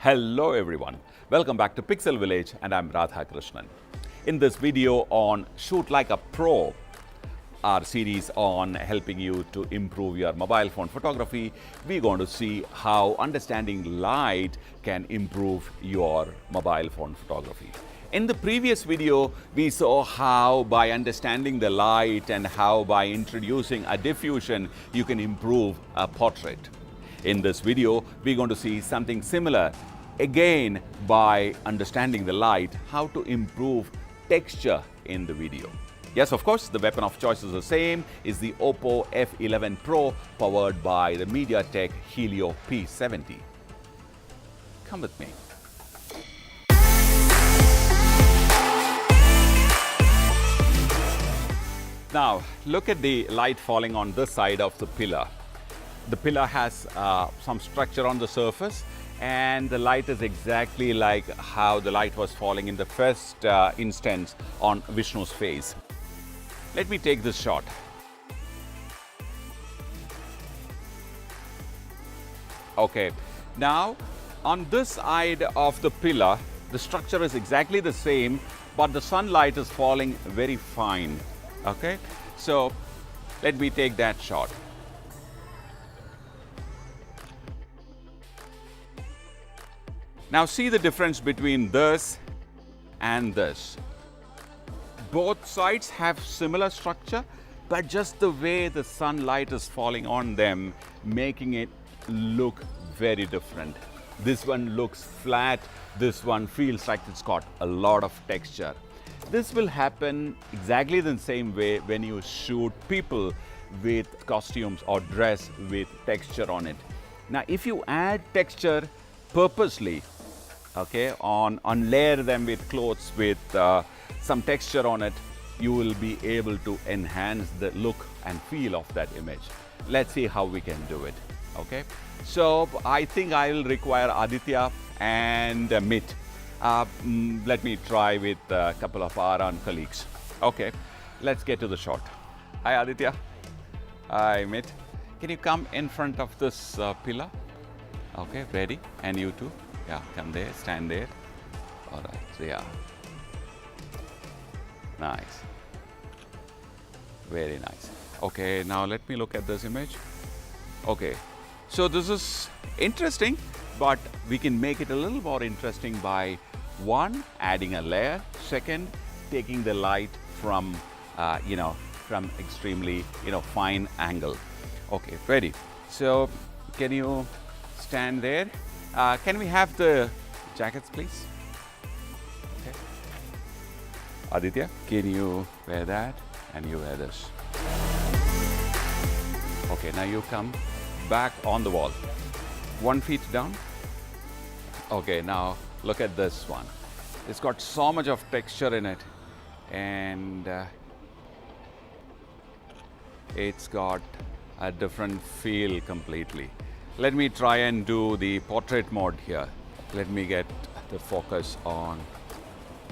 Hello everyone, welcome back to Pixel Village and I'm Radha Krishnan. In this video on Shoot Like a Pro, our series on helping you to improve your mobile phone photography, we're going to see how understanding light can improve your mobile phone photography. In the previous video, we saw how by understanding the light and how by introducing a diffusion, you can improve a portrait. In this video, we're going to see something similar, again by understanding the light, how to improve texture in the video. Yes, of course, the weapon of choice is the same, is the Oppo F11 Pro powered by the MediaTek Helio P70. Come with me. Now, look at the light falling on this side of the pillar. The pillar has some structure on the surface, and the light is exactly like how the light was falling in the first instance on Vishnu's face. Let me take this shot. Okay, now on this side of the pillar, the structure is exactly the same, but the sunlight is falling very fine. Okay, so let me take that shot. Now see the difference between this and this. Both sides have similar structure, but just the way the sunlight is falling on them, making it look very different. This one looks flat, this one feels like it's got a lot of texture. This will happen exactly the same way when you shoot people with costumes or dress with texture on it. Now if you add texture purposely, okay, on layer them with clothes with some texture on it, you will be able to enhance the look and feel of that image. Let's see how we can do it. Okay, so I think I will require Aditya and Mit. Let me try with a couple of our own colleagues. Okay, let's get to the shot. Hi Aditya. Hi Mit. Can you come in front of this pillar? Okay, ready? And you too. Yeah, come there, stand there. All right, so yeah. Nice. Very nice. Okay, now let me look at this image. Okay, so this is interesting, but we can make it a little more interesting by one, adding a layer. Second, taking the light from, from extremely, fine angle. Okay, ready. So can you stand there? Can we have the jackets, please? Okay. Aditya, can you wear that? And you wear this. Okay, now you come back on the wall. 1 feet down. Okay, now look at this one. It's got so much of texture in it, and it's got a different feel completely. Let me try and do the portrait mode here. Let me get the focus on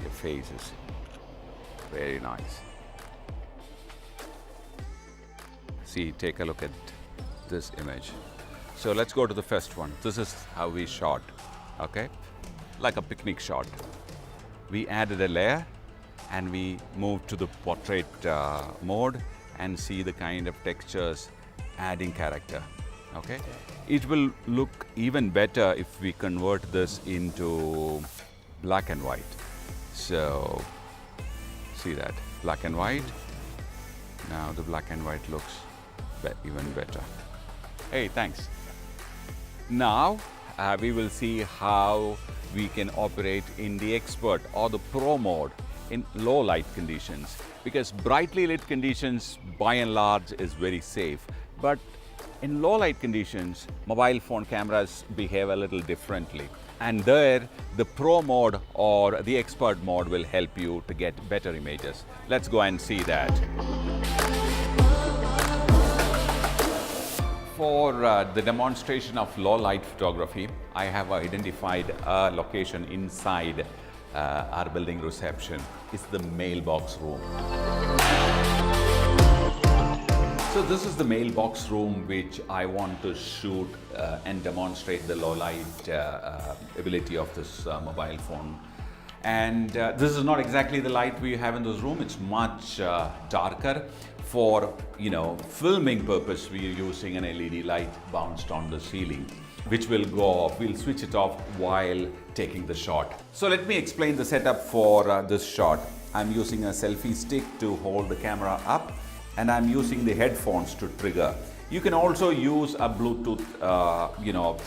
your faces. Very nice. See, take a look at this image. So let's go to the first one. This is how we shot, okay? Like a picnic shot. We added a layer and we moved to the portrait mode and see the kind of textures adding character, okay? It will look even better if we convert this into black and white. So, see that, black and white. Now the black and white looks even better. Hey, thanks. Now we will see how we can operate in the expert or the pro mode in low light conditions, because brightly lit conditions by and large is very safe, but in low light conditions, mobile phone cameras behave a little differently. And there, the pro mode or the expert mode will help you to get better images. Let's go and see that. For the demonstration of low light photography, I have identified a location inside our building reception. It's the mailbox room. So this is the mailbox room which I want to shoot and demonstrate the low light ability of this mobile phone. And this is not exactly the light we have in this room. It's much darker. For filming purpose, we are using an LED light bounced on the ceiling, which will go off. We'll switch it off while taking the shot. So let me explain the setup for this shot. I'm using a selfie stick to hold the camera up, and I'm using the headphones to trigger. You can also use a Bluetooth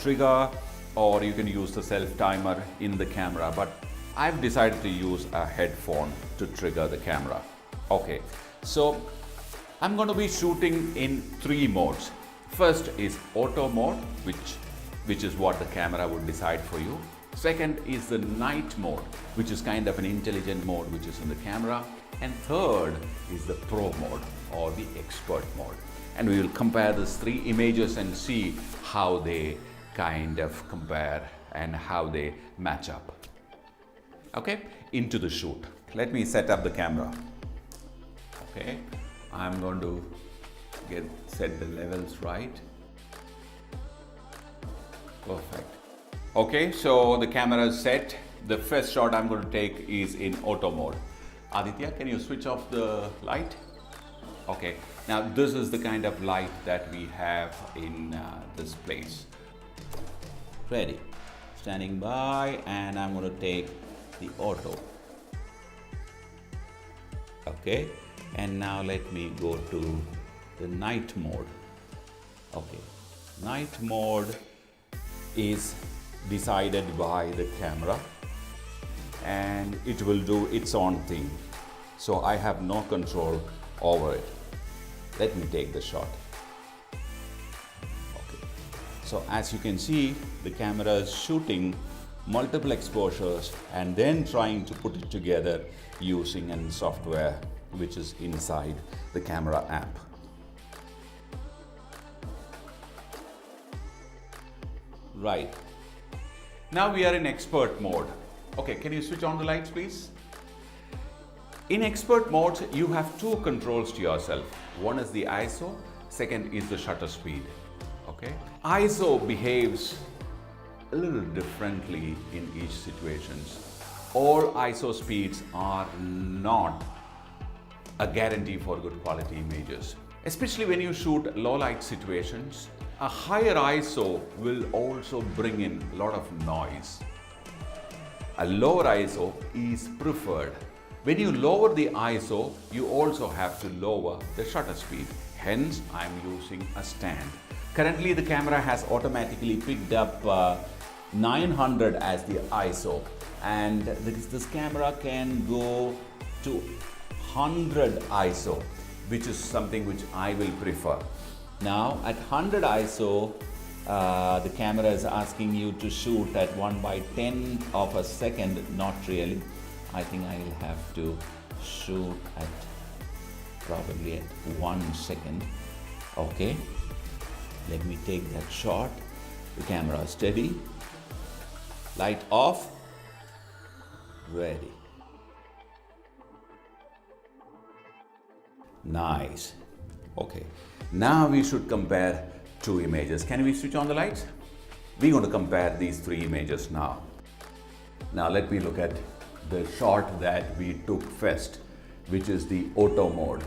trigger, or you can use the self timer in the camera, but I've decided to use a headphone to trigger the camera. Okay, so I'm going to be shooting in 3 modes. First is auto mode, which is what the camera would decide for you. Second is the night mode, which is kind of an intelligent mode which is in the camera. And third is the pro mode or the expert mode. And we will compare these 3 images and see how they kind of compare and how they match up. Okay, into the shoot. Let me set up the camera. Okay, I'm going to set the levels right. Perfect. Okay, so the camera is set. The first shot I'm going to take is in auto mode. Aditya, can you switch off the light? Okay, now this is the kind of light that we have in this place. Ready, standing by, and I'm going to take the auto. Okay, and now let me go to the night mode. Okay, night mode is decided by the camera and it will do its own thing. So I have no control over it. Let me take the shot. Okay. So as you can see, the camera is shooting multiple exposures and then trying to put it together using a software which is inside the camera app. Right. Now we are in expert mode. Okay, can you switch on the lights, please? In expert mode, you have 2 controls to yourself. One is the ISO, second is the shutter speed. Okay. ISO behaves a little differently in each situations. All ISO speeds are not a guarantee for good quality images. Especially when you shoot low light situations, a higher ISO will also bring in a lot of noise. A lower ISO is preferred. When you lower the ISO, you also have to lower the shutter speed. Hence, I'm using a stand. Currently, the camera has automatically picked up 900 as the ISO, and this camera can go to 100 ISO, which is something which I will prefer. Now at 100 ISO, the camera is asking you to shoot at 1/10 of a second. Not really. I think I will have to shoot at probably at 1 second. Okay, let me take that shot. The camera is steady. Light off. Ready. Nice. Okay, now we should compare 2 images. Can we switch on the lights? We're going to compare these 3 images now. Now let me look at the shot that we took first, which is the auto mode.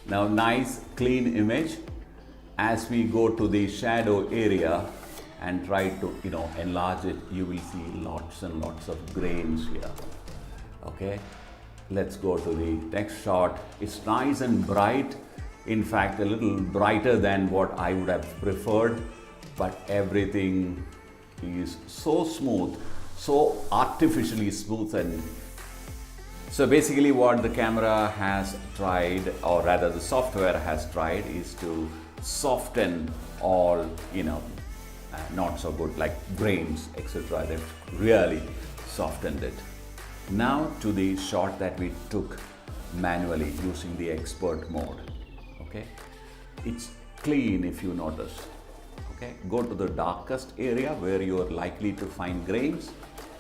Now nice clean image. As we go to the shadow area and try to enlarge it, you will see lots and lots of grains here. Okay, let's go to the next shot. It's nice and bright. In fact, a little brighter than what I would have preferred, but everything is so smooth, so artificially smooth. And so basically what the camera has tried, or rather the software has tried, is to soften all not so good like grains, etc. They've really softened it. Now to the shot that we took manually using the expert mode. Okay, it's clean if you notice. Okay, go to the darkest area where you are likely to find grains.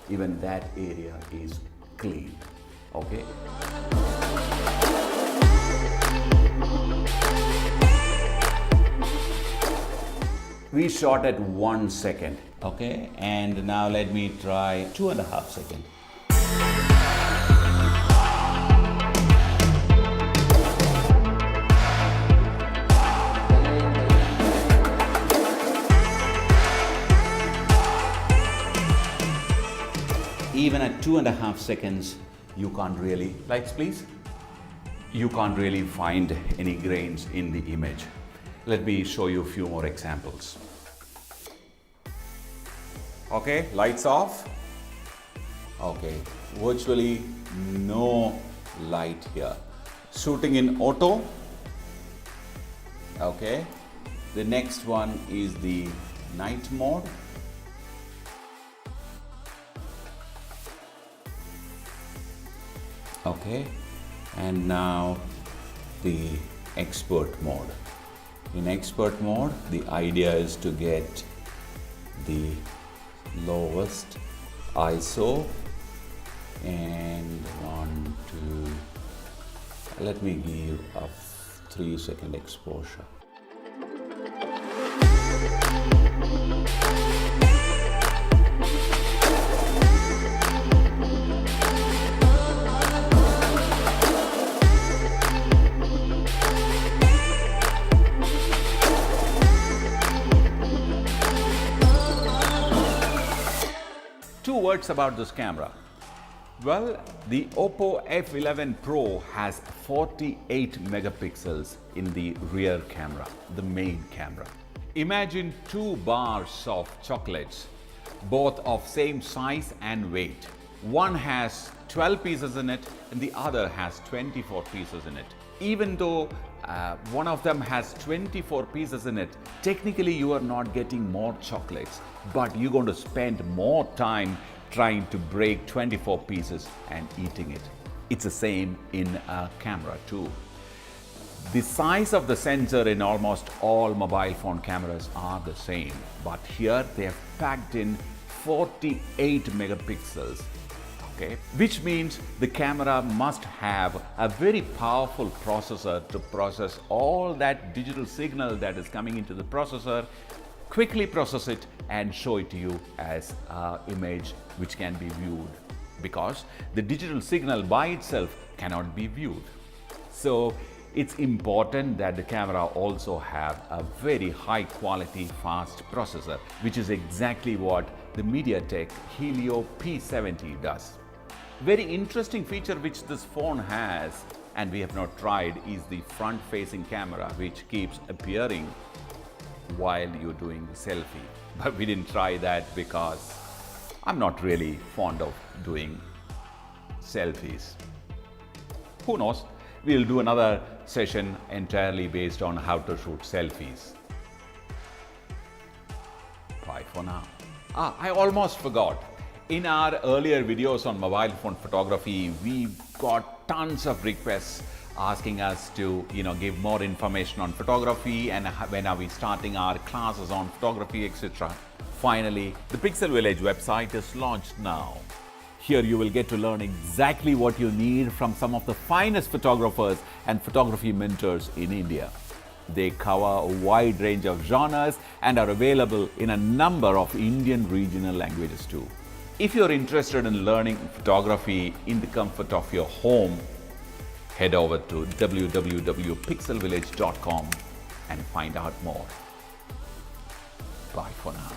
Even that area is clean. Okay. We shot at 1 second. Okay, and now let me try 2.5 seconds. Even at 2.5 seconds, you can't really, lights please, you can't really find any grains in the image. Let me show you a few more examples. Okay, lights off. Okay, virtually no light here. Shooting in auto. Okay, the next one is the night mode. Okay, and now the expert mode. In expert mode, the idea is to get the lowest ISO and let me give a 3-second exposure. Two words about this camera. Well, the Oppo F11 Pro has 48 megapixels in the rear camera, the main camera. Imagine 2 bars of chocolates, both of same size and weight. One has 12 pieces in it and the other has 24 pieces in it. Even though one of them has 24 pieces in it, technically you are not getting more chocolates, but you're going to spend more time trying to break 24 pieces and eating it. It's the same in a camera too. The size of the sensor in almost all mobile phone cameras are the same, but here they have packed in 48 megapixels. Okay, which means the camera must have a very powerful processor to process all that digital signal that is coming into the processor, quickly process it and show it to you as an image which can be viewed, because the digital signal by itself cannot be viewed. So it's important that the camera also have a very high quality fast processor, which is exactly what the MediaTek Helio P70 does. Very interesting feature which this phone has, and we have not tried, is the front facing camera, which keeps appearing while you're doing the selfie. But we didn't try that because I'm not really fond of doing selfies. Who knows? We'll do another session entirely based on how to shoot selfies. Bye for now. I almost forgot. In our earlier videos on mobile phone photography, we got tons of requests asking us to, give more information on photography and when are we starting our classes on photography, etc. Finally, the Pixel Village website is launched now. Here you will get to learn exactly what you need from some of the finest photographers and photography mentors in India. They cover a wide range of genres and are available in a number of Indian regional languages too. If you're interested in learning photography in the comfort of your home, head over to www.pixelvillage.com and find out more. Bye for now.